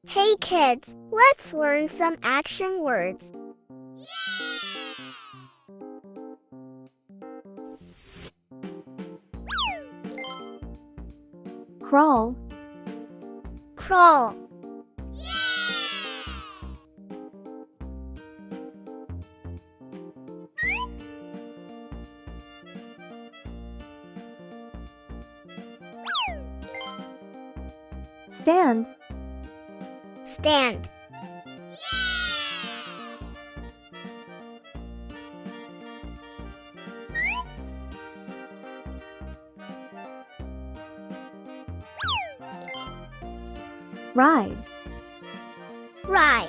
Hey kids, let's learn some action words. Crawl, Crawl, stand, stand, ride, ride,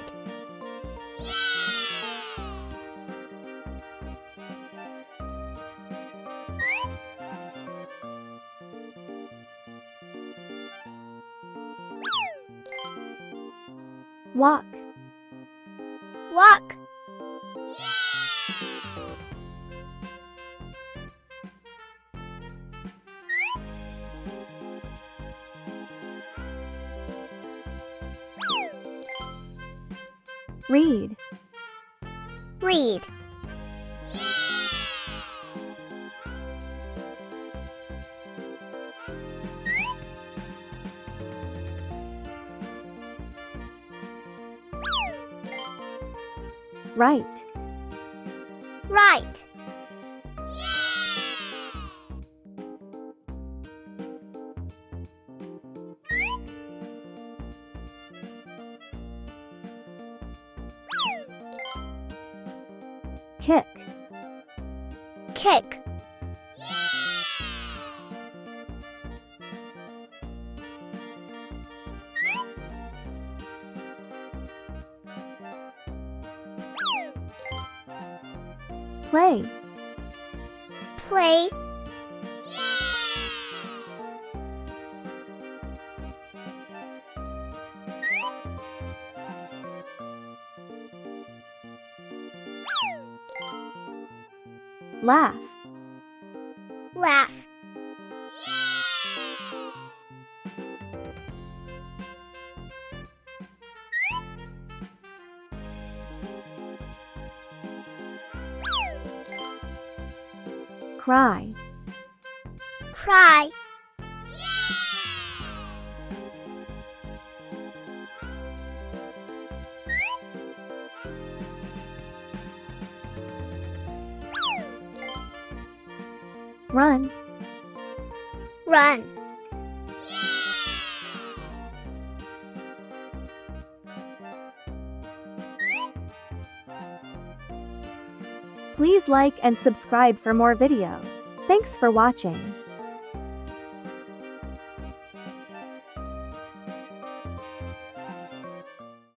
walk, walk, read, read, write, write, kick, kick, play, play, laugh, laugh, cry, cry, run, run, Please like and subscribe for more videos. Thanks for watching.